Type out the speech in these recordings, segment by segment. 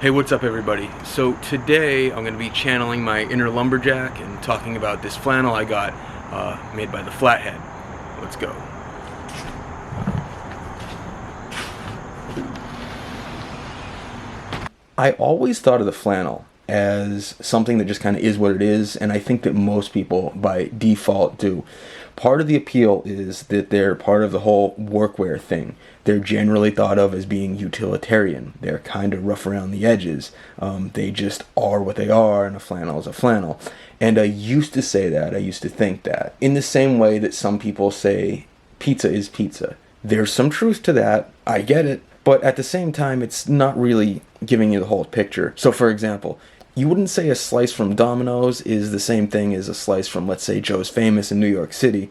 Hey, what's up everybody? So today I'm going to be channeling my inner lumberjack and talking about this flannel I got made by the Flathead. Let's go. I always thought of the flannel as something that just kind of is what it is, and I think that most people by default do. Part of the appeal is that they're part of the whole workwear thing. They're generally thought of as being utilitarian. They're kind of rough around the edges. They just are what they are, and a flannel is a flannel. And I used to say that, I used to think that. In the same way that some people say pizza is pizza. There's some truth to that, I get it. But at the same time, it's not really giving you the whole picture. So for example, you wouldn't say a slice from Domino's is the same thing as a slice from, let's say, Joe's Famous in New York City.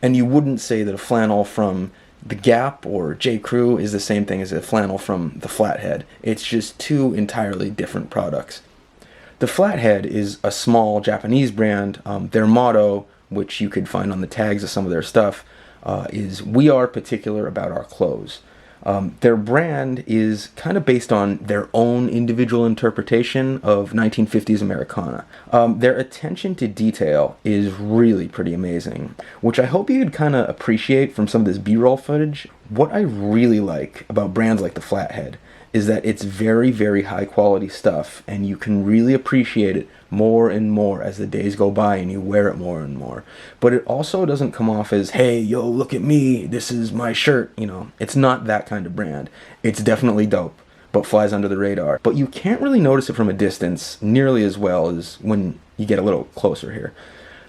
And you wouldn't say that a flannel from The Gap or J. Crew is the same thing as a flannel from the Flathead. It's just two entirely different products. The Flathead is a small Japanese brand. Their motto, which you could find on the tags of some of their stuff, is "We are particular about our clothes." Their brand is kind of based on their own individual interpretation of 1950s Americana. Their attention to detail is really pretty amazing, which I hope you could kind of appreciate from some of this B-roll footage. What I really like about brands like the Flathead is that it's very, very high quality stuff, and you can really appreciate it more and more as the days go by and you wear it more and more. But it also doesn't come off as, hey, yo, look at me, this is my shirt. You know, it's not that kind of brand. It's definitely dope, but flies under the radar. But you can't really notice it from a distance nearly as well as when you get a little closer here.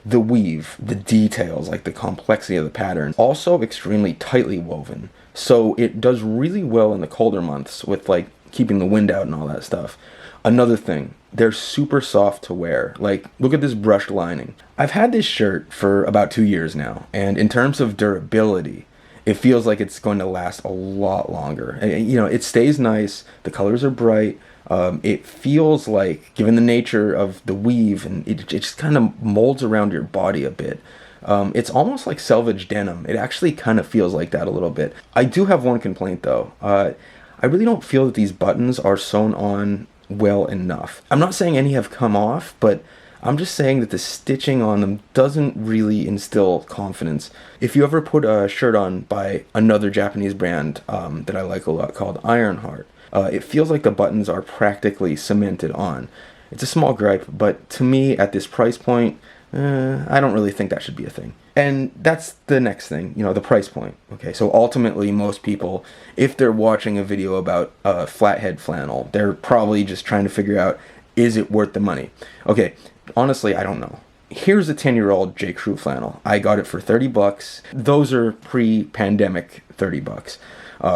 The weave, the details, like the complexity of the pattern, also extremely tightly woven. So it does really well in the colder months with like keeping the wind out and all that stuff. Another thing, they're super soft to wear. Like, look at this brushed lining. I've had this shirt for about 2 years now, and in terms of durability, it feels like it's going to last a lot longer. And, you know, it stays nice, the colors are bright, it feels like, given the nature of the weave, and it just kind of molds around your body a bit. It's almost like selvage denim. It actually kind of feels like that a little bit. I do have one complaint though. I really don't feel that these buttons are sewn on well enough. I'm not saying any have come off, but I'm just saying that the stitching on them doesn't really instill confidence. If you ever put a shirt on by another Japanese brand that I like a lot called Ironheart, it feels like the buttons are practically cemented on. It's a small gripe, but to me, at this price point, I don't really think that should be a thing. And that's the next thing, you know, the price point. Okay, so ultimately most people, if they're watching a video about a Flathead flannel, they're probably just trying to figure out, is it worth the money? Okay, honestly, I don't know. Here's a 10-year-old J. Crew flannel. I got it for 30 bucks. Those are pre-pandemic 30 bucks.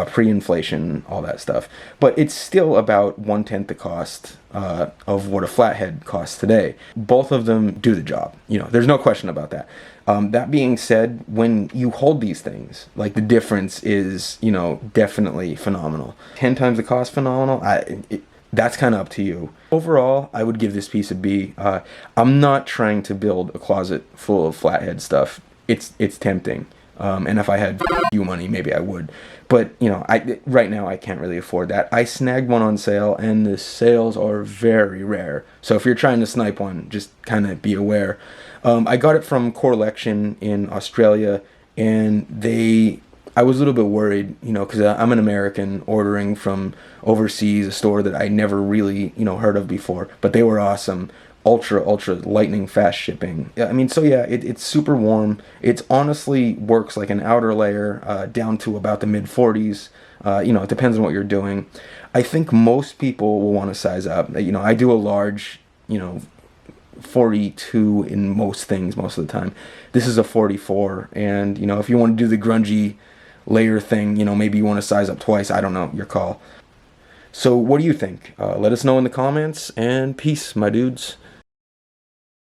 Pre-inflation, all that stuff. But it's still about 1/10 the cost of what a Flathead costs today. Both of them do the job. You know, there's no question about that. That being said, when you hold these things, like, the difference is, you know, definitely phenomenal. 10 times the cost phenomenal? That's kind of up to you. Overall, I would give this piece a B. I'm not trying to build a closet full of Flathead stuff. It's tempting. And if I had you money, maybe I would. But, you know, right now I can't really afford that. I snagged one on sale, and the sales are very rare. So if you're trying to snipe one, just kind of be aware. I got it from Corlection in Australia, and I was a little bit worried, you know, because I'm an American ordering from overseas, a store that I never really, you know, heard of before. But they were awesome. Ultra lightning fast shipping. I mean, so yeah, it's super warm. It honestly works like an outer layer down to about the mid 40s. You know, it depends on what you're doing. I think most people will want to size up. You know, I do a large, you know, 42 in most things most of the time. This is a 44, and, you know, if you want to do the grungy layer thing, you know, maybe you want to size up twice. I don't know, your call. So what do you think? Let us know in the comments, and peace, my dudes.